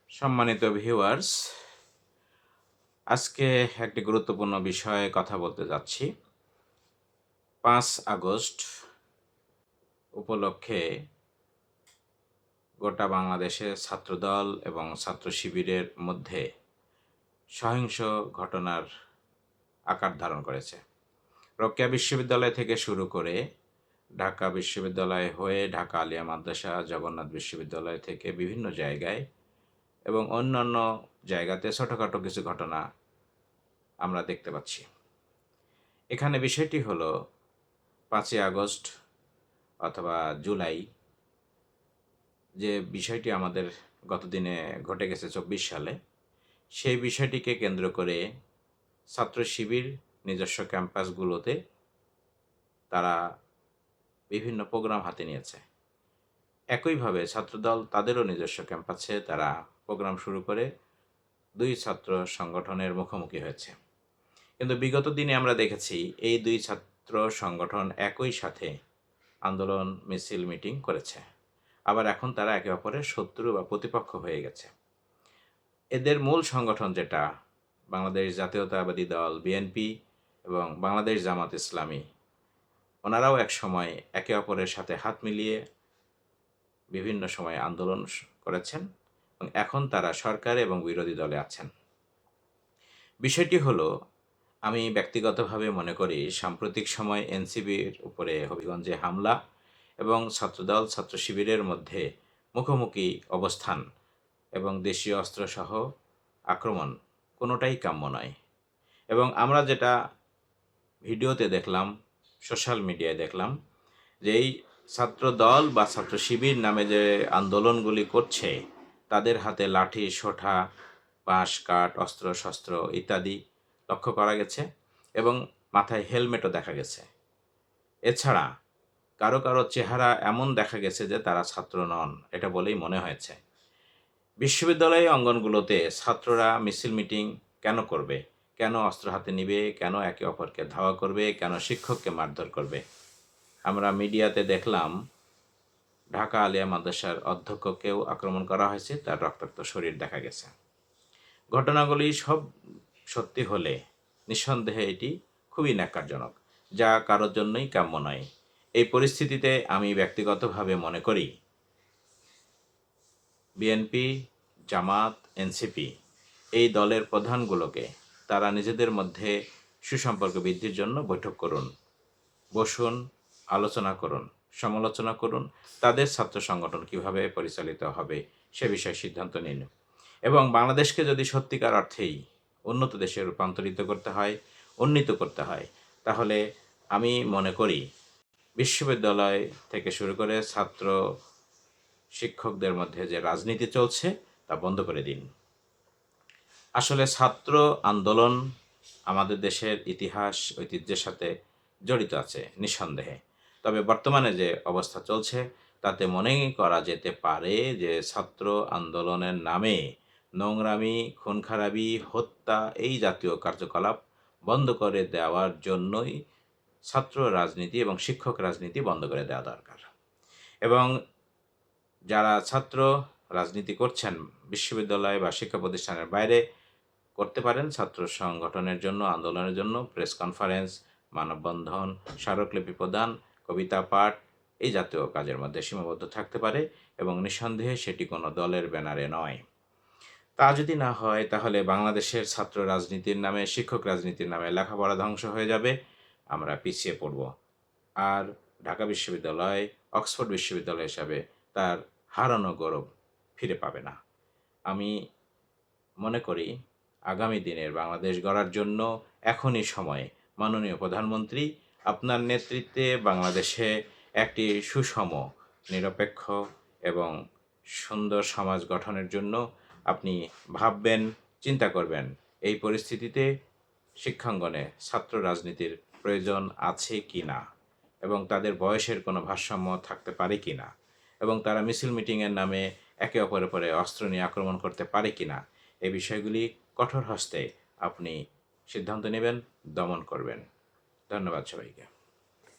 সম্মানিত ভিউয়ার্স, আজকে একটি গুরুত্বপূর্ণ বিষয়ে কথা বলতে যাচ্ছি। ৫ আগস্ট উপলক্ষে গোটা বাংলাদেশে ছাত্রদল এবং ছাত্র শিবিরের মধ্যে সহিংস ঘটনার আকার ধারণ করেছে। রোকেয়া বিশ্ববিদ্যালয় থেকে শুরু করে ঢাকা বিশ্ববিদ্যালয় হয়ে ঢাকা আলিয়া মাদ্রাসা, জগন্নাথ বিশ্ববিদ্যালয় থেকে বিভিন্ন জায়গায় এবং অন্যান্য জায়গাতে ছোটোখাটো কিছু ঘটনা আমরা দেখতে পাচ্ছি। এখানে বিষয়টি হলো ৫ই আগস্ট অথবা জুলাই, যে বিষয়টি আমাদের গতদিনে ঘটে গেছে ২৪ সালে, সেই বিষয়টিকে কেন্দ্র করে ছাত্র শিবির নিজস্ব ক্যাম্পাসগুলোতে তারা বিভিন্ন প্রোগ্রাম হাতে নিয়েছে। একইভাবে ছাত্রদল তাদেরও নিজস্ব ক্যাম্পাসে তারা প্রোগ্রাম শুরু করে দুই ছাত্র সংগঠনের মুখোমুখি হয়েছে। কিন্তু বিগত দিনে আমরা দেখেছি এই দুই ছাত্র সংগঠন একই সাথে আন্দোলন, মিছিল, মিটিং করেছে। আবার এখন তারা একে অপরের শত্রু বা প্রতিপক্ষ হয়ে গেছে। এদের মূল সংগঠন যেটা বাংলাদেশ জাতীয়তাবাদী দল বিএনপি এবং বাংলাদেশ জামাত ইসলামী, ওনারাও এক সময় একে অপরের সাথে হাত মিলিয়ে বিভিন্ন সময় আন্দোলন করেছেন এবং এখন তারা সরকার এবং বিরোধী দলে আছেন। বিষয়টি হলো, আমি ব্যক্তিগতভাবে মনে করি সাম্প্রতিক সময় এনসিবির উপরে হবিগঞ্জে হামলা এবং ছাত্রদল ছাত্র শিবিরের মধ্যে মুখোমুখি অবস্থান এবং দেশীয় অস্ত্রসহ আক্রমণ কোনোটাই কাম্য নয়। এবং আমরা যেটা ভিডিওতে দেখলাম, সোশ্যাল মিডিয়ায় দেখলাম, যে এই ছাত্রদল বা ছাত্র শিবির নামে যে আন্দোলনগুলি করছে তাদের হাতে লাঠি, সোঁঠা, বাঁশ, কাঠ, অস্ত্র শস্ত্র ইত্যাদি লক্ষ্য করা গেছে এবং মাথায় হেলমেটও দেখা গেছে। এছাড়া কারো কারো চেহারা এমন দেখা গেছে যে তারা ছাত্র নন, এটা বলেই মনে হয়েছে। বিশ্ববিদ্যালয় অঙ্গনগুলোতে ছাত্ররা মিছিল মিটিং কেন করবে? কেন অস্ত্র হাতে নিবে? কেন একে অপরকে ধাওয়া করবে? কেন শিক্ষককে মারধর করবে? আমরা মিডিয়াতে দেখলাম ঢাকা আলিয়া মাদ্রাসার অধ্যক্ষকেও আক্রমণ করা হয়েছে, তার রক্তাক্ত শরীর দেখা গেছে। ঘটনাগুলি সব সত্যি হলে নিঃসন্দেহে এটি খুবই ন্যাক্কারজনক, যা কারোর জন্যই কাম্য নয়। এই পরিস্থিতিতে আমি ব্যক্তিগতভাবে মনে করি বিএনপি, জামাত, এনসিপি এই দলের প্রধানগুলোকে তারা নিজেদের মধ্যে সুসম্পর্ক বৃদ্ধির জন্য বৈঠক করুন, বসুন, আলোচনা করুন, সমালোচনা করুন, তাদের ছাত্র সংগঠন কীভাবে পরিচালিত হবে সে বিষয়ে সিদ্ধান্ত নিন। এবং বাংলাদেশকে যদি সত্যিকার অর্থেই উন্নত দেশে রূপান্তরিত করতে হয়, উন্নীত করতে হয়, তাহলে আমি মনে করি বিশ্ববিদ্যালয় থেকে শুরু করে ছাত্র শিক্ষকদের মধ্যে যে রাজনীতি চলছে তা বন্ধ করে দিন। আসলে ছাত্র আন্দোলন আমাদের দেশের ইতিহাস ঐতিহ্যের সাথে জড়িত আছে নিঃসন্দেহে। তবে বর্তমানে যে অবস্থা চলছে তাতে মনেই করা যেতে পারে যে ছাত্র আন্দোলনের নামে নোংরামি, খুন-খারাবি, হত্যা এই জাতীয় কার্যকলাপ বন্ধ করে দেওয়ার জন্যই ছাত্র রাজনীতি এবং শিক্ষক রাজনীতি বন্ধ করে দেওয়া দরকার। এবং যারা ছাত্র রাজনীতি করছেন বিশ্ববিদ্যালয় বা শিক্ষা প্রতিষ্ঠানের বাইরে করতে পারেন ছাত্র সংগঠনের জন্য, আন্দোলনের জন্য প্রেস কনফারেন্স, মানববন্ধন, স্মারকলিপি প্রদান, কবিতা পাঠ এই জাতীয় কাজের মধ্যে সীমাবদ্ধ থাকতে পারে এবং নিঃসন্দেহে সেটি কোনো দলের ব্যানারে নয়। তা যদি না হয় তাহলে বাংলাদেশের ছাত্র রাজনীতির নামে, শিক্ষক রাজনীতির নামে লেখাপড়া ধ্বংস হয়ে যাবে, আমরা পিছিয়ে পড়ব। আর ঢাকা বিশ্ববিদ্যালয় অক্সফোর্ড বিশ্ববিদ্যালয় হিসাবে তার হারানো গৌরব ফিরে পাবে না। আমি মনে করি আগামী দিনের বাংলাদেশ গড়ার জন্য এখনই সময়। মাননীয় প্রধানমন্ত্রী, আপনার নেতৃত্বে বাংলাদেশে একটি সুষম, নিরপেক্ষ এবং সুন্দর সমাজ গঠনের জন্য আপনি ভাববেন, চিন্তা করবেন এই পরিস্থিতিতে শিক্ষাঙ্গনে ছাত্র রাজনীতির প্রয়োজন আছে কি না এবং তাদের বয়সের কোনো ভারসাম্য থাকতে পারে কি না এবং তারা মিছিল মিটিংয়ের নামে একে অপরের উপরে অস্ত্র নিয়ে আক্রমণ করতে পারে কি না, এই বিষয়গুলি কঠোর হস্তে আপনি সিদ্ধান্ত নেবেন, দমন করবেন। ধন্যবাদ সবাইকে।